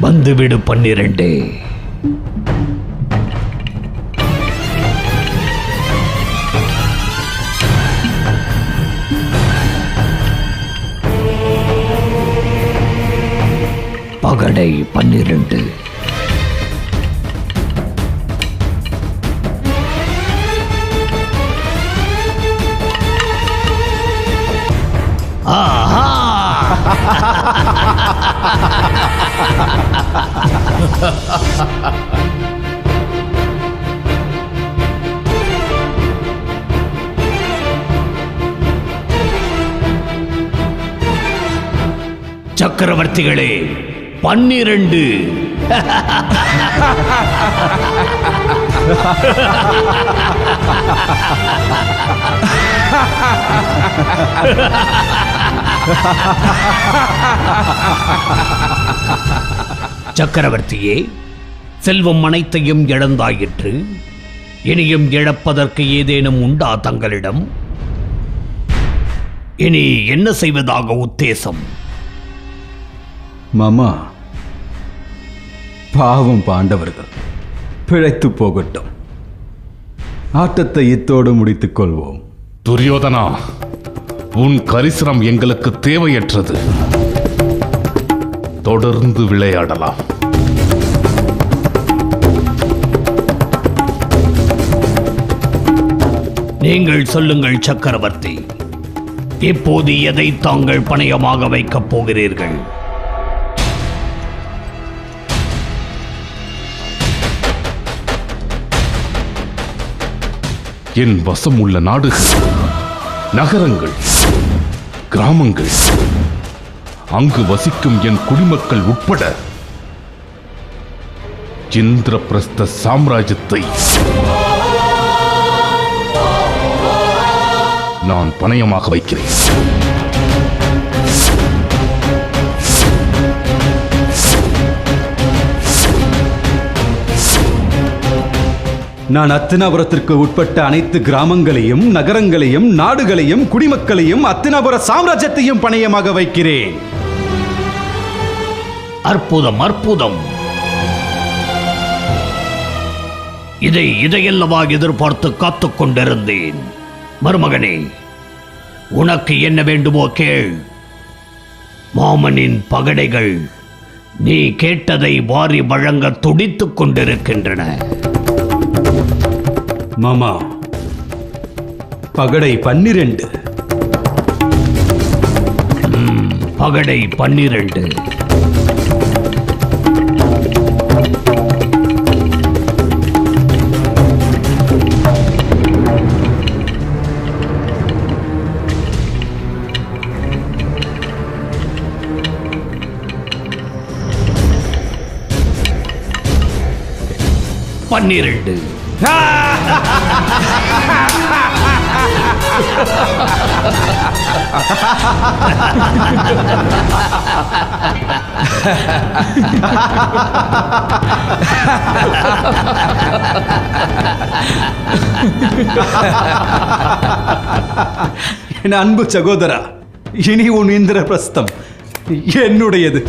வந்துவிடு 12. பகடை 12. ஆஹா! சக்கரவர்த்திகளே 12. சக்கரவர்த்தியே, செல்வம் அனைத்தையும் இழந்தாயிற்று. இனியும் இழப்பதற்கு ஏதேனும் உண்டா தங்களிடம்? இனி என்ன செய்வதாக உத்தேசம்? மாமா, பாவம் பாண்டவர்கள் பிழைத்து போகட்டும். ஆட்டத்தை இத்தோடு முடித்துக் கொள்வோம். துரியோதனா, உன் கரிசனம் எங்களுக்கு தேவையற்றது. தொடர்ந்து விளையாடலாம். நீங்கள் சொல்லுங்கள் சக்கரவர்த்தி, இப்போது எதை தாங்கள் பணயமாக வைக்கப் போகிறீர்கள்? என் வசம் உள்ள நாடுகள், நகரங்கள், கிராமங்கள், அங்கு வசிக்கும் என் குடிமக்கள் உட்பட இந்திரபிரஸ்த சாம்ராஜ்யத்தை நான் பணயமாக வைக்கிறேன். நான் அத்தினாபுரத்திற்கு உட்பட்ட அனைத்து கிராமங்களையும், நகரங்களையும், நாடுகளையும், குடிமக்களையும், அத்தினாபுர சாம்ராஜ்யத்தையும் பணயமாக வைக்கிறேன். அற்புதம், அற்புதம். இதையல்லவா எதிர்பார்த்து காத்துக் கொண்டிருந்தேன். மருமகனே, உனக்கு என்ன வேண்டுமோ கேள். மாமனின் பகடைகள் நீ கேட்டதை வாரி வழங்க துடித்துக் கொண்டிருக்கின்றன. மாமா, பகடை 12. பகடை 12. என் அன்பு சகோதரா, இனி உன் இந்திரபிரஸ்தம் என்னுடையது.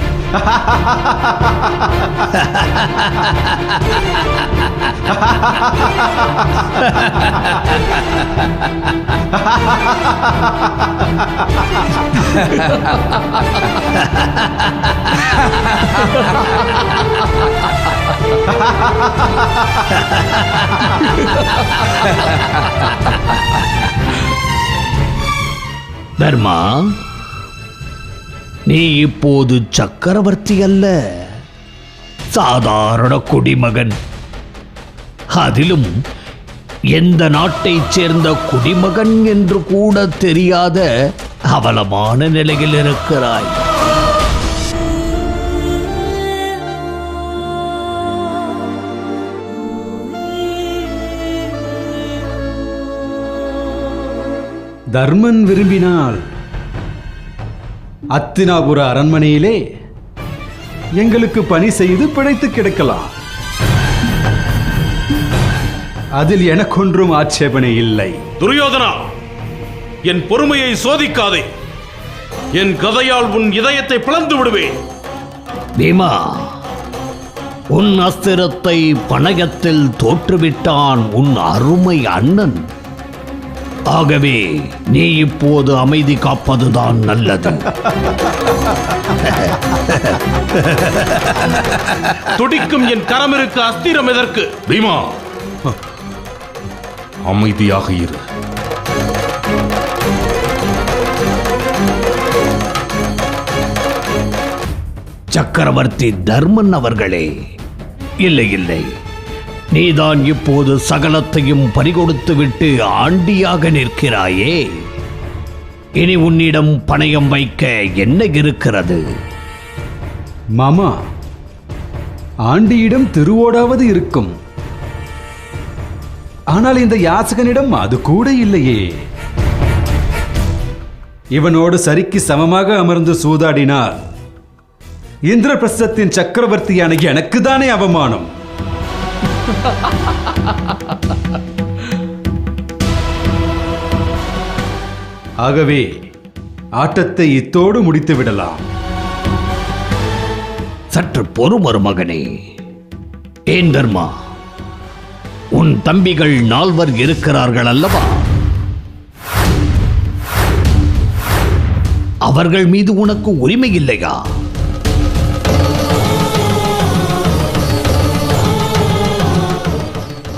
தர்மா, நீ இப்போது சக்கரவர்த்தி அல்ல, சாதாரண குடிமகன். அதிலும் எந்த நாட்டைச் சேர்ந்த குடிமகன் என்று கூட தெரியாத அவலமான நிலையில் இருக்கிறாய். தர்மன் விரும்பினால் அத்தினாபுர அரண்மனையிலே எங்களுக்கு பணி செய்து பிழைத்து கிடக்கலாம். அதில் எனக்கொன்றும் ஆட்சேபனை இல்லை. துரியோதனா, என் பொறுமையை சோதிக்காதே. என் கதையால் உன் இதயத்தை பிளந்து விடுவேன். பீமா, உன் அஸ்திரத்தை பணயத்தில் தோற்றுவிட்டான் உன் அருமை அண்ணன். ஆகவே நீ இப்போது அமைதி காப்பதுதான் நல்லது. துடிக்கும் என் கரமிருக்கு அஸ்திரம் எதற்கு? பீமா, அமைதியாக இரு. சக்கரவர்த்தி தர்மன் அவர்களே, இல்லை இல்லை, நீதான் இப்போது சகலத்தையும் பறிகொடுத்து விட்டு ஆண்டியாக நிற்கிறாயே. இனி உன்னிடம் பணயம் வைக்க என்ன இருக்கிறது? மாமா, ஆண்டியிடம் திருவோடாவது இருக்கும். ஆனால் இந்த யாசகனிடம் அது கூட இல்லையே. இவனோடு சரிக்கு சமமாக அமர்ந்து சூதாடினார் இந்திரபிரஸ்தத்தின் சக்கரவர்த்தியான எனக்கு தானே அவமானம். ஆகவே ஆட்டத்தை இத்தோடு முடித்து விடலாம். சற்று பொறுமரு மகனே. ஏன் தர்மா, உன் தம்பிகள் 4 இருக்கிறார்கள் அல்லவா? அவர்கள் மீது உனக்கு உரிமை இல்லையா?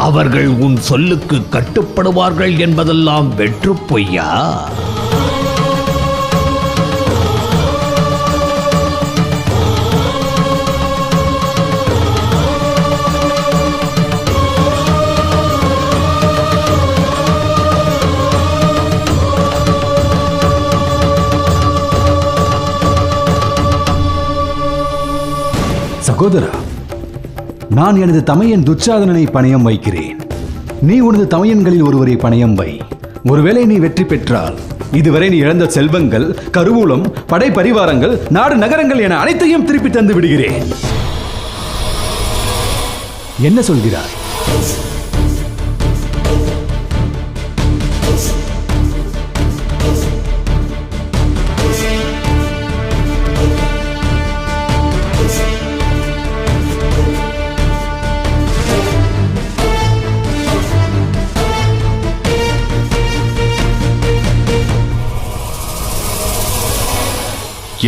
அவர்கள் உன் சொல்லுக்கு கட்டுப்படுவார்கள் என்பதெல்லாம் வெற்று பொய்யா? சகோதரா, நான் எனது தமையன் துச்சாதனனை பணயம் வைக்கிறேன். நீ உனது தமையன்களில் ஒருவரை பணயம் வை. ஒருவேளை நீ வெற்றி பெற்றால் இதுவரை நீ இழந்த செல்வங்கள், கருவூலம், படை பரிவாரங்கள், நாடு நகரங்கள் என அனைத்தையும் திருப்பி தந்து விடுகிறேன். என்ன சொல்கிறாய்?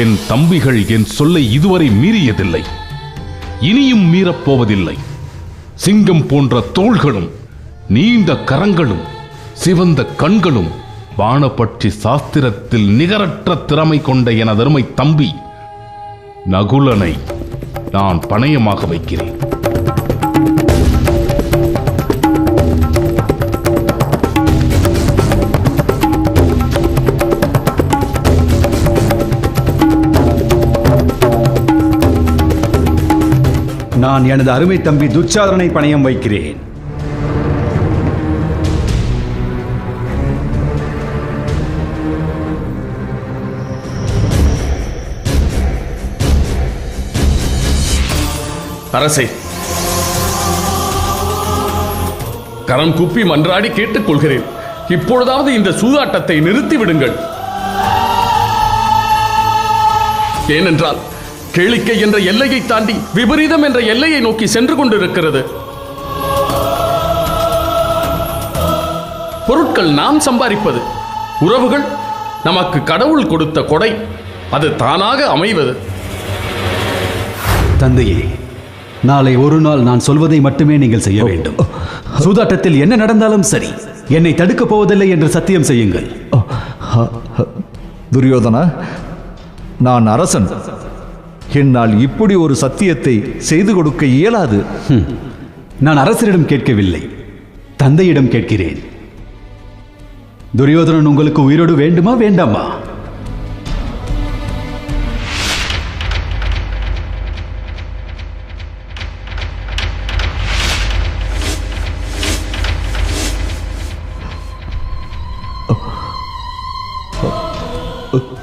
என் தம்பிகள் என் சொல்லை இதுவரை மீறியதில்லை, இனியும் மீறப்போவதில்லை. சிங்கம் போன்ற தோள்களும், நீண்ட கரங்களும், சிவந்த கண்களும், பாணபட்சி சாஸ்திரத்தில் நிகரற்ற திறமை கொண்ட எனதருமை தம்பி நகுலனை நான் பணயமாக வைக்கிறேன். நான் எனது அருமை தம்பி துச்சாதனனை பணயம் வைக்கிறேன். அரசே, கரம் குப்பி மன்றாடி கேட்டுக் கொள்கிறேன், இப்பொழுதாவது இந்த சூதாட்டத்தை நிறுத்தி விடுங்கள். ஏனென்றால் கேளிக்கை என்ற எல்லையை தாண்டி விபரீதம் என்ற எல்லையை நோக்கி சென்று கொண்டிருக்கிறது. பொருட்கள் நாம் சம்பாதிப்பது, உறவுகள் நமக்கு கடவுள் கொடுத்த கொடை, அது தானாக அமைவது. தந்தையே, நாளை ஒரு நாள் நான் சொல்வதை மட்டுமே நீங்கள் செய்ய வேண்டும். சூதாட்டத்தில் என்ன நடந்தாலும் சரி, என்னை தடுக்கப் போவதில்லை என்று சத்தியம் செய்யுங்கள். துரியோதனா, நான் அரசன். என்னால் இப்படி ஒரு சத்தியத்தை செய்து கொடுக்க இயலாது. நான் அரசரிடம் கேட்கவில்லை, தந்தையிடம் கேட்கிறேன். துரியோதனன் உங்களுக்கு உயிரோடு வேண்டுமா வேண்டாமா?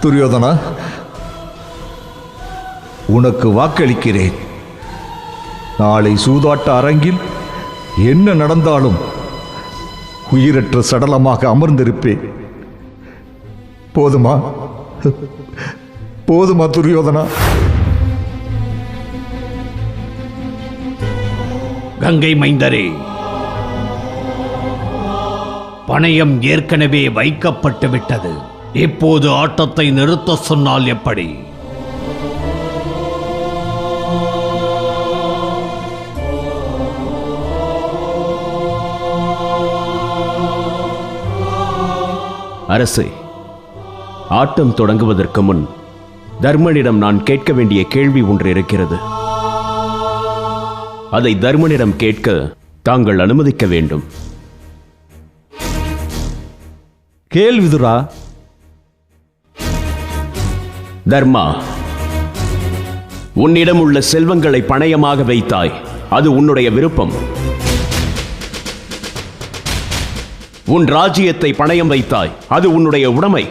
துரியோதனா, உனக்கு வாக்களிக்கிறேன். நாளை சூதாட்ட அரங்கில் என்ன நடந்தாலும் உயிரற்ற சடலமாக அமர்ந்திருப்பேன். போதுமா? போதுமா துரியோதனா? கங்கை மைந்தரே, பணயம் ஏற்கனவே வைக்கப்பட்டு விட்டது. இப்போது ஆட்டத்தை நிறுத்த சொன்னால் எப்படி? அரசே, ஆட்டம் தொடங்குவதற்கு முன் தர்மனிடம் நான் கேட்க வேண்டிய கேள்வி ஒன்று இருக்கிறது. அதை தர்மனிடம் கேட்க தாங்கள் அனுமதிக்க வேண்டும். கேள் விதுரா. தர்மா, உன்னிடம் உள்ள செல்வங்களை பணயமாக வைத்தாய். அது உன்னுடைய விருப்பம். உன் ராஜ்யத்தை பணயம் வைத்தாய். அது உன்னுடைய உடைமை.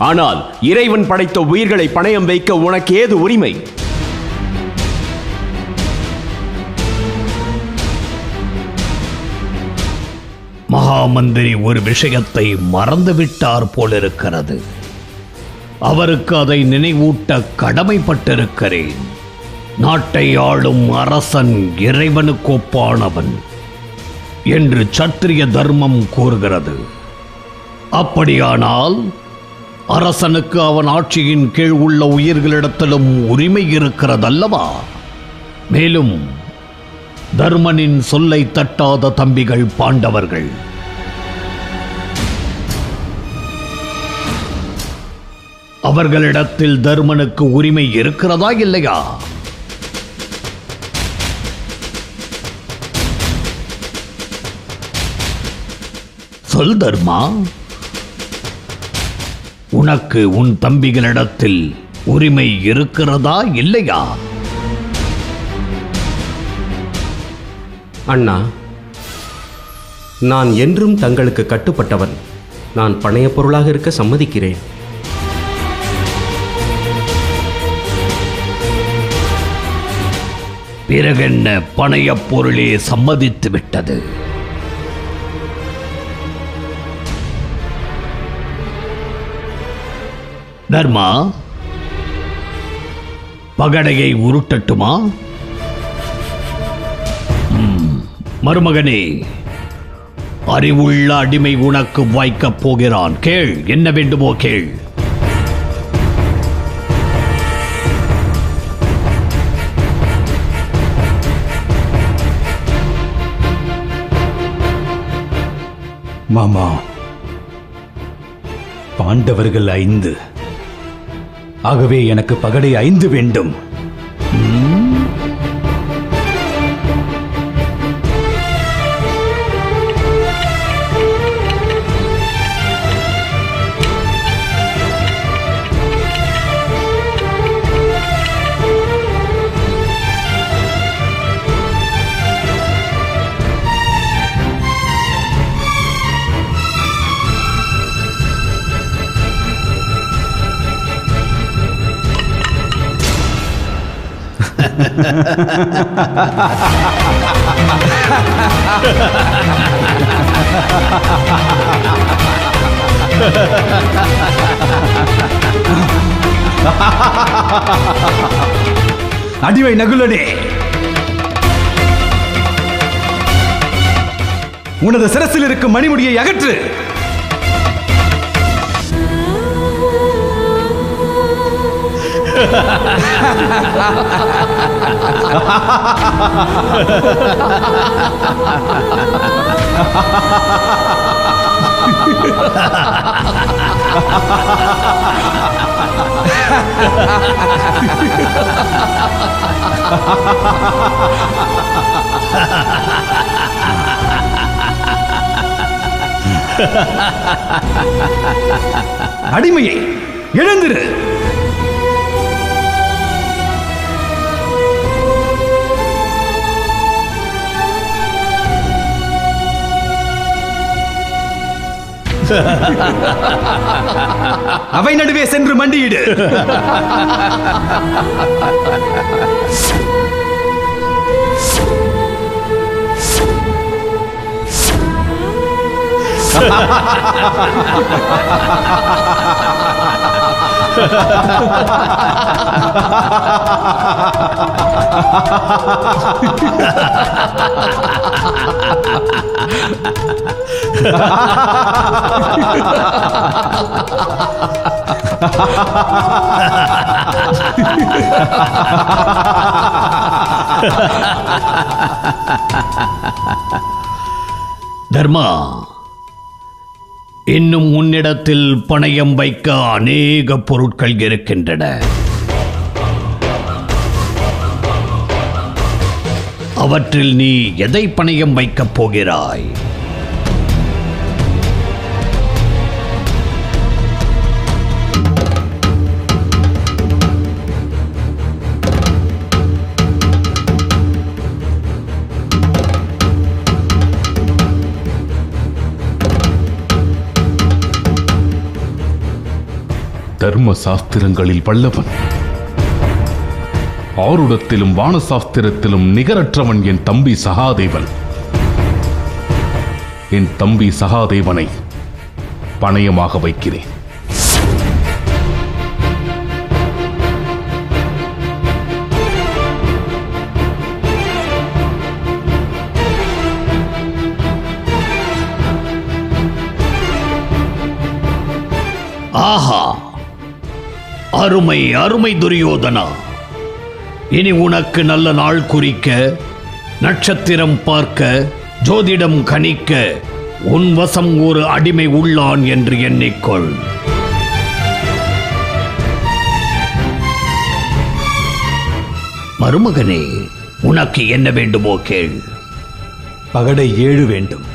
ஆனால் இறைவன் படைத்த உயிர்களை பணயம் வைக்க உனக்கு ஏது உரிமை? மகாமந்திரி ஒரு விஷயத்தை மறந்துவிட்டார் போலிருக்கிறது. அவருக்கு அதை நினைவூட்ட கடமைப்பட்டிருக்கிறேன். நாட்டை ஆளும் அரசன் இறைவனுக்கு ஒப்பானவன் என்று சத்திரிய தர்மம் கூறுகிறது. அப்படியானால் அரசனுக்கு அவன் ஆட்சியின் கீழ் உள்ள உயிர்களிடத்திலும் உரிமை இருக்கிறதல்லவா? மேலும் தர்மனின் சொல்லை தட்டாத தம்பிகள் பாண்டவர்கள். அவர்களிடத்தில் தர்மனுக்கு உரிமை இருக்கிறதா இல்லையா? சொல் தர்மா, உனக்கு உன் தம்பிகளிடத்தில் உரிமை இருக்கிறதா இல்லையா? அண்ணா, நான் என்றும் தங்களுக்கு கட்டுப்பட்டவன். நான் பணைய பொருளாக இருக்க சம்மதிக்கிறேன். பிறகென்ன, பணையப் பொருளே சம்மதித்து விட்டது. தர்மா, பகடையை உருட்டட்டுமா? மருமகனே, அறிவுள்ள அடிமை உனக்கு வாய்க்கப் போகிறான். கேள், என்ன வேண்டுமோ கேள். மாமா, பாண்டவர்கள் 5. ஆகவே எனக்கு பகடை 5 வேண்டும். அடிமை நகுலனே, உனது சிரசில் இருக்கும் மணிமுடியை அகற்று. அடிமையை எழுந்திரு. அவை நடுவே சென்று மண்டியிடு. தர்மா, இன்னும் உன்னிடத்தில் பணயம் வைக்க அநேக பொருட்கள் இருக்கின்றன. அவற்றில் நீ எதை பணயம் வைக்கப் போகிறாய்? தர்ம சாஸ்திரங்களில் வல்லவன், ஆருடத்திலும் வானசாஸ்திரத்திலும் நிகரற்றவன் என் தம்பி சகாதேவன். என் தம்பி சகாதேவனை பணயமாக வைக்கிறேன். ஆஹா, அருமை அருமை துரியோதனா! இனி உனக்கு நல்ல நாள் குறிக்க, நட்சத்திரம் பார்க்க, ஜோதிடம் கணிக்க உன் வசம் ஒரு அடிமை உள்ளான் என்று எண்ணிக்கொள். மருமகனே, உனக்கு என்ன வேண்டுமோ கேள். பகடை 7 வேண்டும்.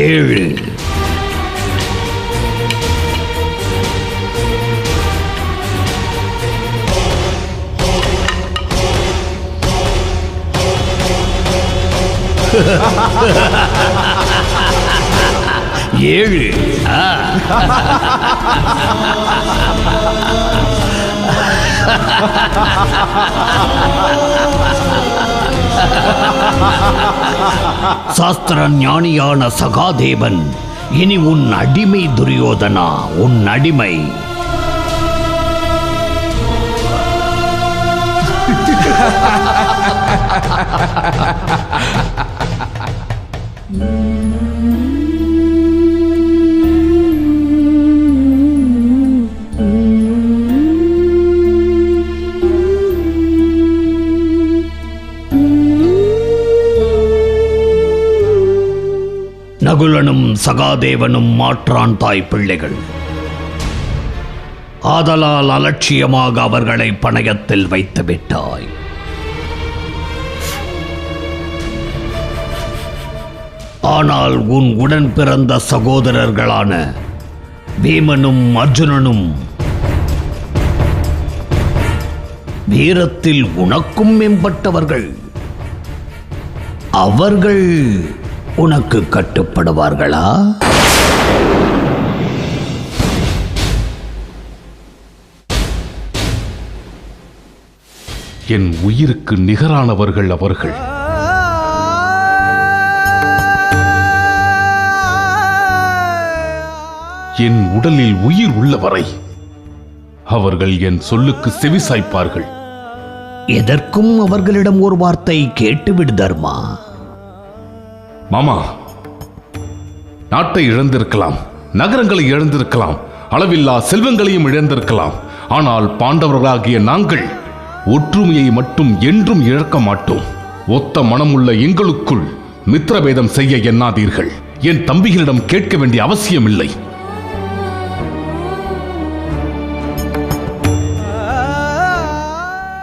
ஏழு. ஏழு. சாஸ்திர ஞானியான சகாதேவன் இனி உன் அடிமை துரியோதனா, உன் அடிமை. நகுலனும் சகாதேவனும் மாற்றான் தாய் பிள்ளைகள். ஆதலால் அலட்சியமாக அவர்களை பணயத்தில் வைத்து விட்டாய். ஆனால் உன் உடன் பிறந்த சகோதரர்களான பீமனும் அர்ஜுனனும் வீரத்தில் உனக்கும் மேம்பட்டவர்கள். அவர்கள் உனக்கு கட்டுப்படுவார்களா? என் உயிருக்கு நிகரானவர்கள் அவர்கள். என் உடலில் உயிர் உள்ளவரை அவர்கள் என் சொல்லுக்கு செவிசாய்ப்பார்கள். எதற்கும் அவர்களிடம் ஒரு வார்த்தை கேட்டுவிடு தர்மா. மாமா, நாட்டை இழந்திருக்கலாம், நகரங்களை இழந்திருக்கலாம், அளவில்லா செல்வங்களையும் இழந்திருக்கலாம். ஆனால் பாண்டவர்களாகிய நாங்கள் ஒற்றுமையை மட்டும் என்றும் இழக்க மாட்டோம். ஒத்த மனமுள்ள எங்களுக்குள் மித்திரபேதம் செய்ய எண்ணாதீர்கள். என் தம்பிகளிடம் கேட்க வேண்டிய அவசியமில்லை.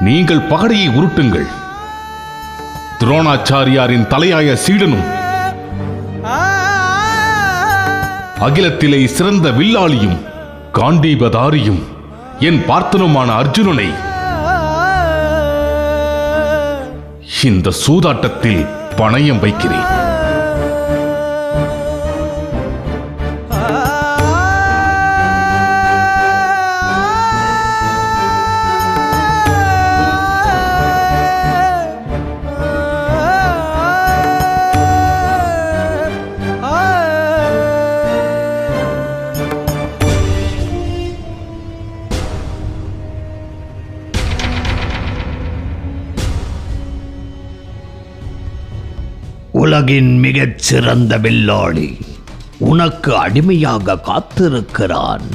நீங்கள் பகடையை உருட்டுங்கள். துரோணாச்சாரியாரின் தலையாய சீடனும் அகிலத்திலே சிறந்த வில்லாளியும் காண்டீபதாரியும் என் பார்த்தனுமான அர்ஜுனனை இந்த சூதாட்டத்தில் பணயம் வைக்கிறேன். உலகின் மிகச் சிறந்த வில்லாளி உனக்கு அடிமையாக காத்திருக்கிறான்.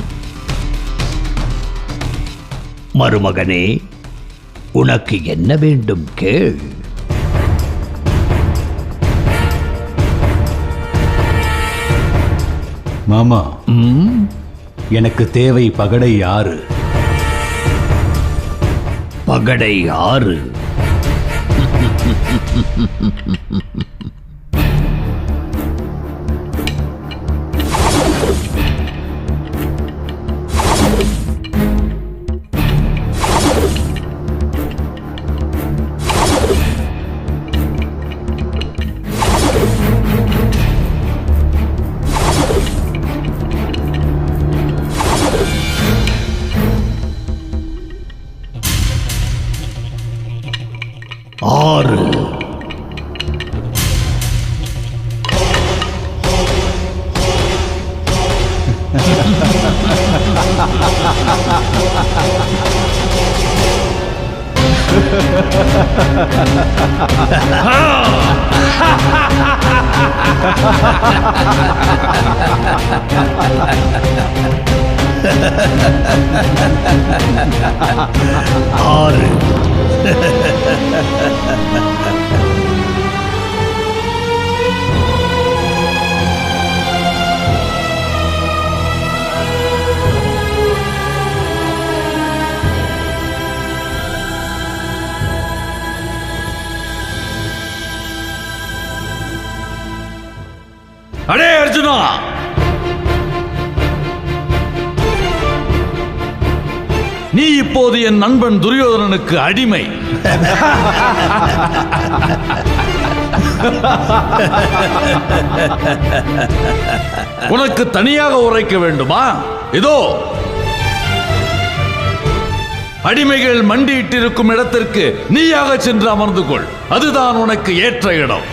மருமகனே, உனக்கு என்ன வேண்டும் கேள். மாமா, எனக்கு தேவை பகடை 6. பகடை 6? அடே அர்ஜுனா, நீ இப்போது என் நண்பன் துரியோதனனுக்கு அடிமை. உனக்கு தனியாக உரைக்க வேண்டுமா? இதோ அடிமைகள் மண்டியிட்டிருக்கும் இடத்திற்கு நீயாக சென்று அமர்ந்து கொள். அதுதான் உனக்கு ஏற்ற இடம்.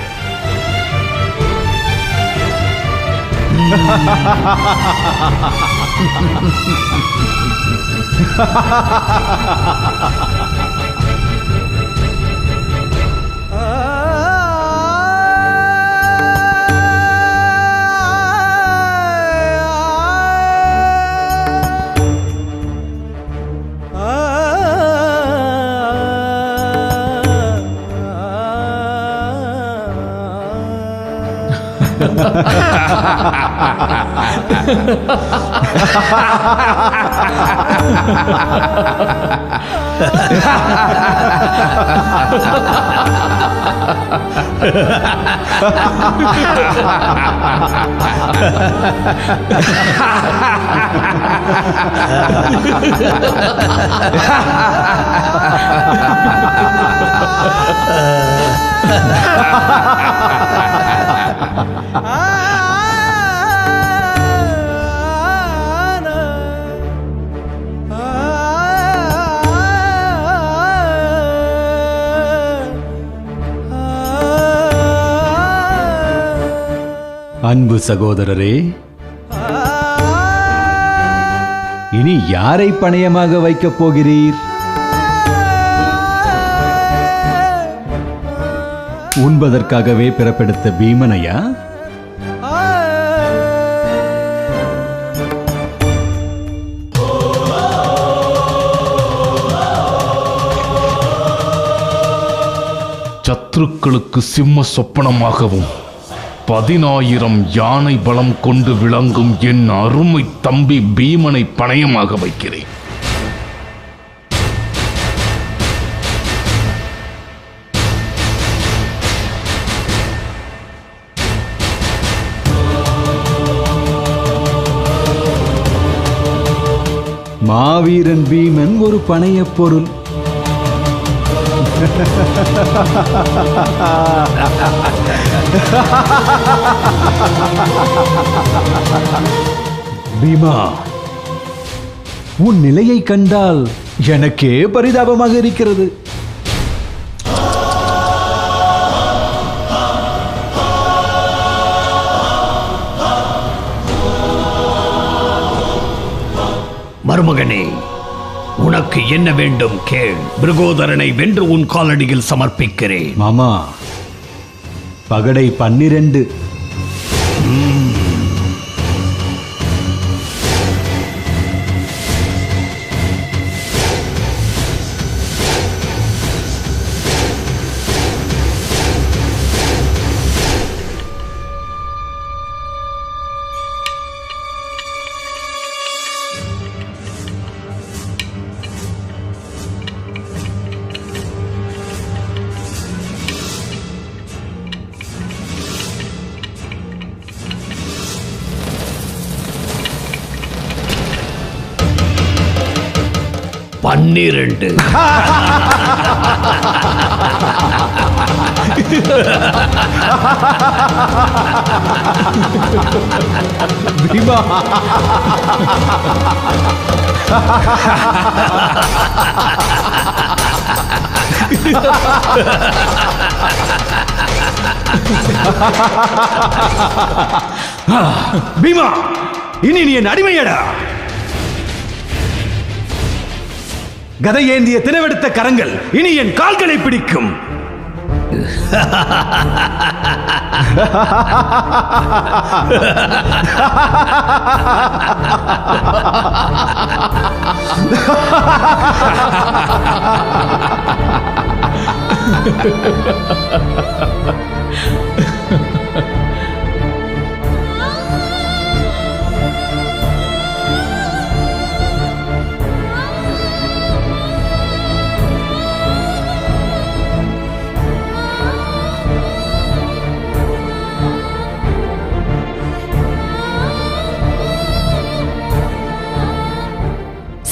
அன்பு சகோதரரே, இனி யாரை பணயமாக வைக்கப் போகிறீர்? உண்பதற்காகவே பிறப்பெடுத்த பீமனையா? சத்துருக்களுக்கு சிம்ம சொப்பனமாகவும் 10,000 யானை பலம் கொண்டு விளங்கும் என் அருமை தம்பி பீமனை பணயமாக வைக்கிறேன். மாவீரன் பீமன் ஒரு பணையப் பொருள். பீமா, உன் நிலையை கண்டால் எனக்கே பரிதாபமாக இருக்கிறது. மருமகனே, உனக்கு என்ன வேண்டும் கேள். பிருகோதரனை வென்று உன் காலடியில் சமர்ப்பிக்கிறேன். மாமா, பகடை 12. பன்னிரண்டு. பீமா, பீமா, இனி நீ என் அடிமையடா. கதை ஏந்திய தினவெடுத்த கரங்கள் இனி என் கால்களை பிடிக்கும்.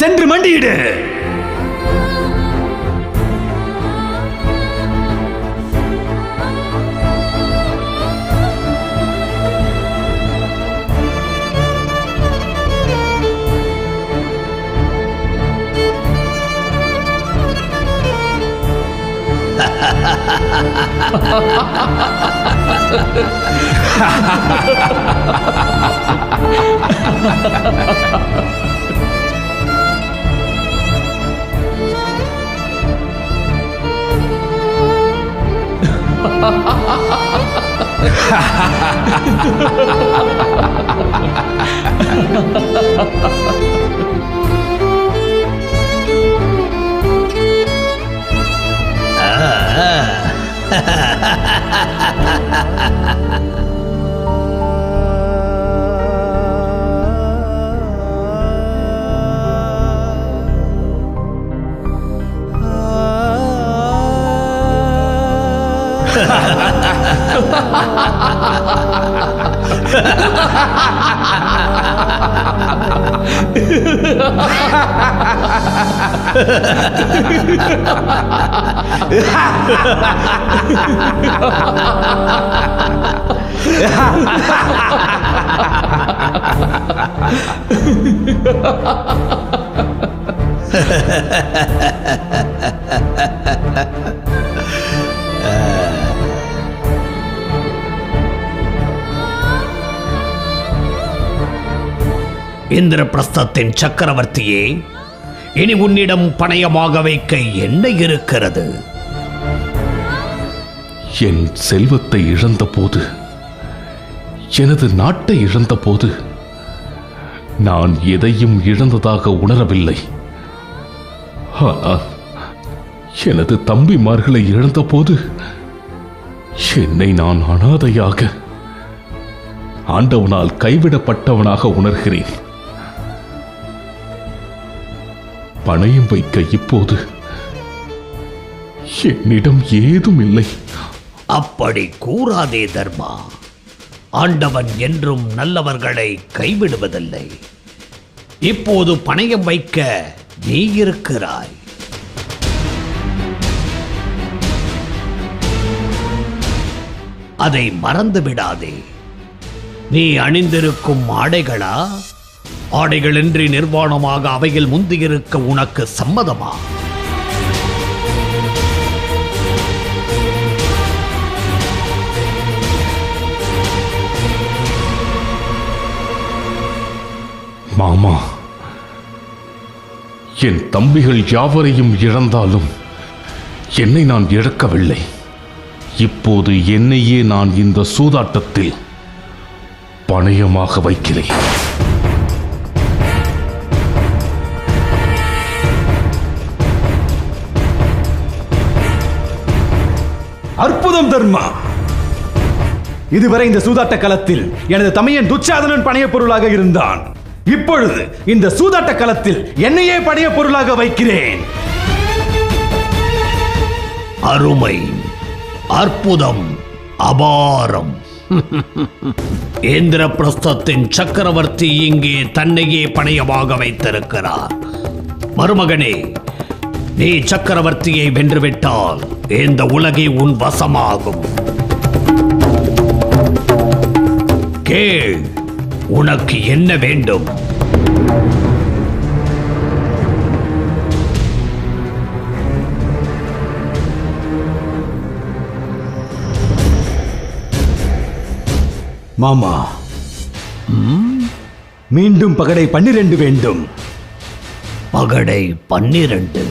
சென்று மண்டியிடு. இந்திரபிரஸ்தத்தின் சக்கரவர்த்தியே, இனி உன்னிடம் பணயமாக வைக்க என்ன இருக்கிறது? என் செல்வத்தை இழந்த போது, எனது நாட்டை இழந்த போது நான் எதையும் இழந்ததாக உணரவில்லை. ஆனால் எனது தம்பிமார்களை இழந்த போது என்னை நான் அனாதையாக, ஆண்டவனால் கைவிடப்பட்டவனாக உணர்கிறேன். பணயம் வைக்க இப்போது என்னிடம் ஏதும் இல்லை. அப்படி கூறாதே தர்மா. ஆண்டவன் என்றும் நல்லவர்களை கைவிடுவதில்லை. இப்போது பணயம் வைக்க நீ இருக்கிறாய். அதை மறந்து விடாதே. நீ அணிந்திருக்கும் ஆடைகளா? ஆடைகளின்றி நிர்வாணமாக அவையில் முந்தியிருக்க உனக்கு சம்மதமா? மாமா, என் தம்பிகள் யாவரையும் இழந்தாலும் என்னை நான் இழக்கவில்லை. இப்போது என்னையே நான் இந்த சூதாட்டத்தில் பணயமாக வைக்கிறேன். அற்புதம் தர்மா! இதுவரை இந்த சூதாட்ட களத்தில் எனது தமையன் துச்சாதனன் பணைய பொருளாக இருந்தான். இப்பொழுது இந்த சூதாட்ட களத்தில் என்னையே பணைய பொருளாக வைக்கிறேன். அருமை, அற்புதம், அபாரம். இந்திரபிரஸ்தத்தின் சக்கரவர்த்தி இங்கே தன்னையே பணையமாக வைத்திருக்கிறார். மருமகனே, நீ சக்கரவர்த்தியை வென்றுவிட்டால் இந்த உலகே உன் வசமாகும். கேள், உனக்கு என்ன வேண்டும்? மாமா, மீண்டும் பகடை 12 வேண்டும். பகடை 12?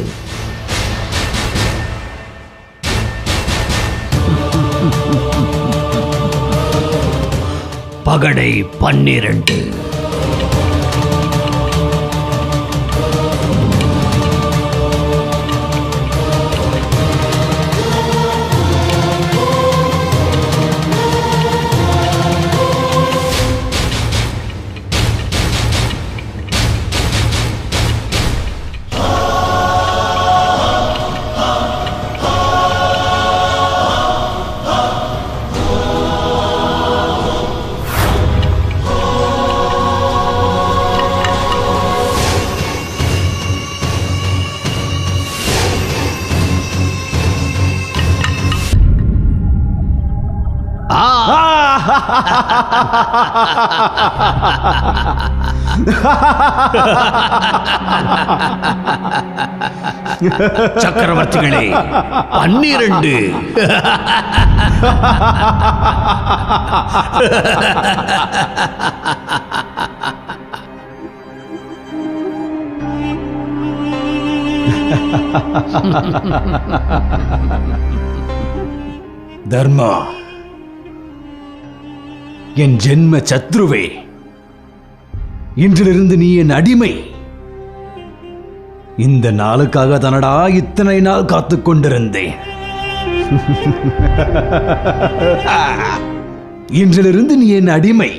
பகடை 12. சக்கரவர்த்திகளே, 12. தர்மா, என் ஜென்ம சத்ருவே, இன்றிலிருந்து நீ என் அடிமை. இந்த நாளுக்காக தானடா இத்தனை நாள் காத்துக் கொண்டிருந்தேன். இன்றிலிருந்து நீ என் அடிமை.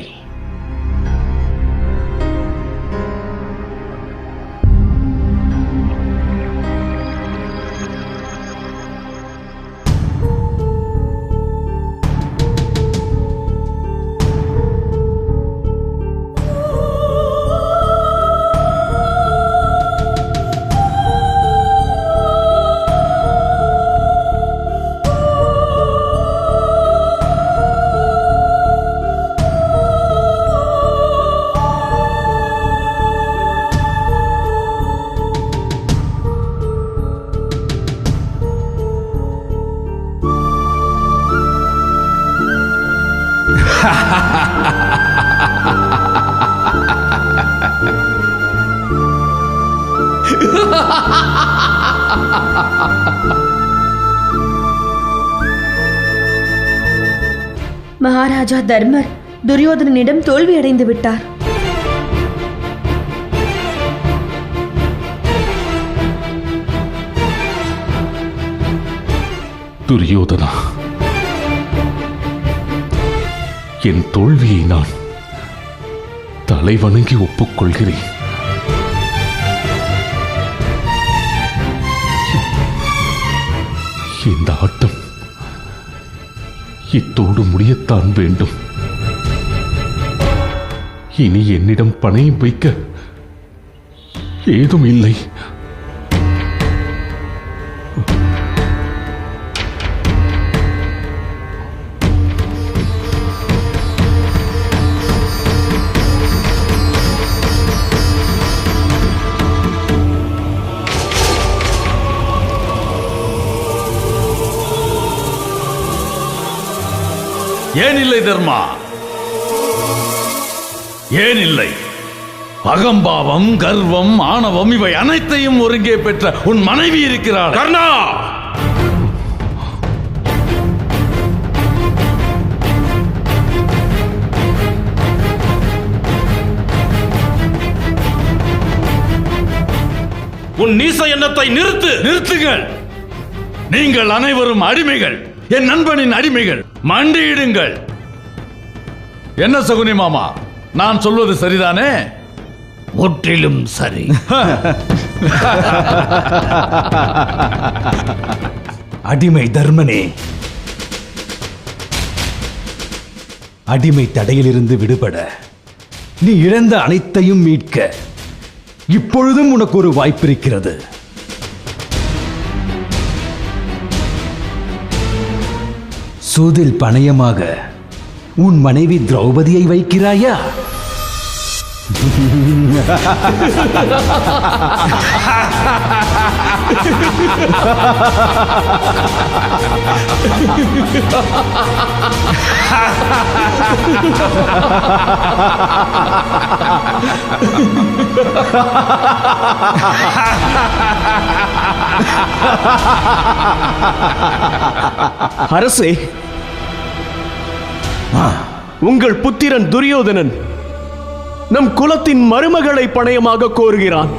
மகாராஜா தர்மர் துரியோதனனிடம் தோல்வி அடைந்து விட்டார். துரியோதனா, என் தோல்வியை நான் தலைவணங்கி ஒப்புக்கொள்கிறேன். இந்த ஆட்டம் இத்தோடு முடியத்தான் வேண்டும். இனி என்னிடம் பணையம் வைக்க ஏதும் இல்லை. ஏன் இல்லை தர்மா? ஏன் இல்லை? அகம்பாவம், கர்வம், ஆணவம் இவை அனைத்தையும் ஒருங்கே பெற்ற உன் மனைவி இருக்கிறாள். கர்ணா! உன் நீச எண்ணத்தை நிறுத்துங்கள். நீங்கள் அனைவரும் அடிமைகள், என் நண்பனின் அடிமைகள். மண்டியிடுங்கள். என்ன சகுனி மாமா, நான் சொல்வது சரிதானே? முற்றிலும் சரி. அடிமை தர்மனே, அடிமை தடையிலிருந்து விடுபட நீ இழந்த அனைத்தையும் மீட்க இப்பொழுதும் உனக்கு ஒரு வாய்ப்பிருக்கிறது. சூதில் பணயமாக உன் மனைவி திரௌபதியை வைக்கிறாயா? அரசே, உங்கள் புத்திரன் துரியோதனன் நம் குலத்தின் மருமகளை பணயமாக கோருகிறான்.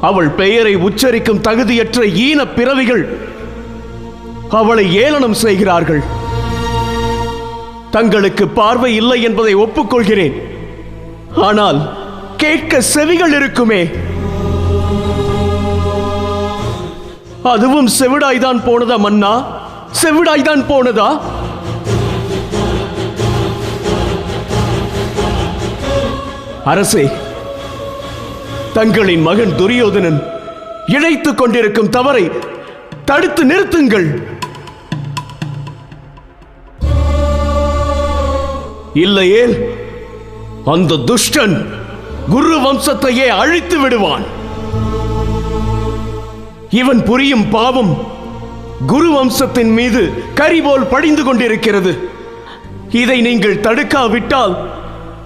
அவள் பெயரை உச்சரிக்கும் தகுதியற்ற ஈன பிறவிகள் அவளை ஏளனம் செய்கிறார்கள். தங்களுக்கு பார்வை இல்லை என்பதை ஒப்புக்கொள்கிறேன். ஆனால் கேட்க செவிகள் இருக்குமே, அதுவும் செவிடாய்தான் போனதா மன்னா? செவிடாய்தான் போனதா? அரசே, தங்களின் மகன் துரியோதனன் இழைத்துக் கொண்டிருக்கும் தவறை தடுத்து நிறுத்துங்கள். இல்லையே அந்த துஷ்டன் குரு வம்சத்தையே அழித்து விடுவான். இவன் புரியும் பாவம் குரு வம்சத்தின் மீது கரிபோல் படிந்து கொண்டிருக்கிறது. இதை நீங்கள் தடுக்காவிட்டால்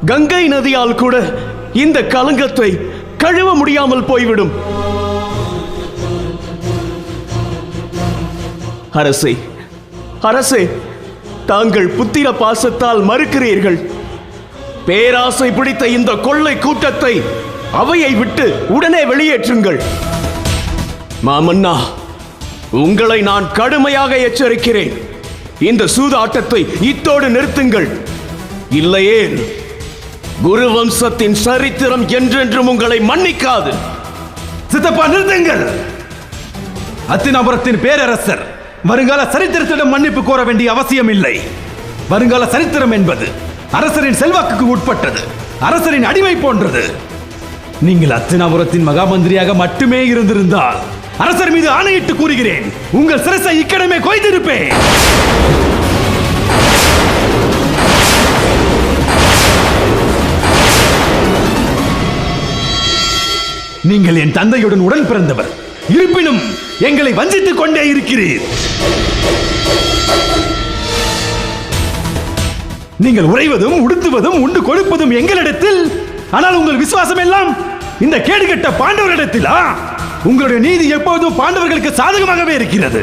கங்கை நதியால் கூட இந்த கலங்கத்தை கழுவ முடியாமல் போய்விடும். அரசே, அரசே, தாங்கள் புத்திர பாசத்தால் மறுக்கிறீர்கள். பேராசை பிடித்த இந்த கொள்ளை கூட்டத்தை அவையை விட்டு உடனே வெளியேற்றுங்கள். மாமன்னா, உங்களை நான் கடுமையாக எச்சரிக்கிறேன். இந்த சூதாட்டத்தை இத்தோடு நிறுத்துங்கள். இல்லையே குரு வம்சத்தின் சரித்திரம் என்றென்றும் உங்களை மன்னிக்காது. சித்தப்பா, நிறுத்துங்கள். அத்தினாபுரத்தின் பேரரசர் வருங்கால சரித்திரத்திடம் மன்னிப்பு கோர வேண்டிய அவசியம் இல்லை. வருங்கால சரித்திரம் என்பது அரசரின் செல்வாக்குக்கு உட்பட்டது, அரசரின் அடிமை போன்றது. நீங்கள் அத்தினாபுரத்தின் மகாமந்திரியாக மட்டுமே இருந்திருந்தால் அரசர் மீது ஆணையிட்டு கூறுகிறேன், உங்கள் சிரசை இக்கணமே கொய்திருப்பேன். நீங்கள் என் தந்தையுடன் உடன் பிறந்தவர், இருப்பினும் எங்களை வஞ்சித்துக் கொண்டே இருக்கிறீர். நீங்கள் உறைவதும் உடுத்துவதும் உண்டு கொடுப்பதும் எங்களிடத்தில், ஆனால் உங்கள் விசுவாசம் எல்லாம் இந்த கேடுகெட்ட பாண்டவரிடத்திலா? உங்களுடைய நீதி எப்போதும் பாண்டவர்களுக்கு சாதகமாகவே இருக்கிறது.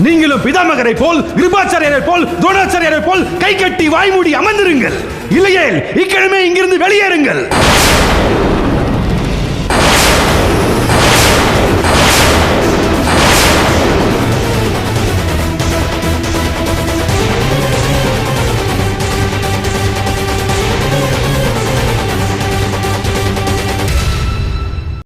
நீங்களும் பிதாமகரை போல், கிருபாச்சாரியரை போல், துரோணாச்சாரியரை போல் கை கட்டி வாய்மூடி அமர்ந்திருங்கள். இல்லையே இக்கிழமை இங்கிருந்து வெளியேறுங்கள்.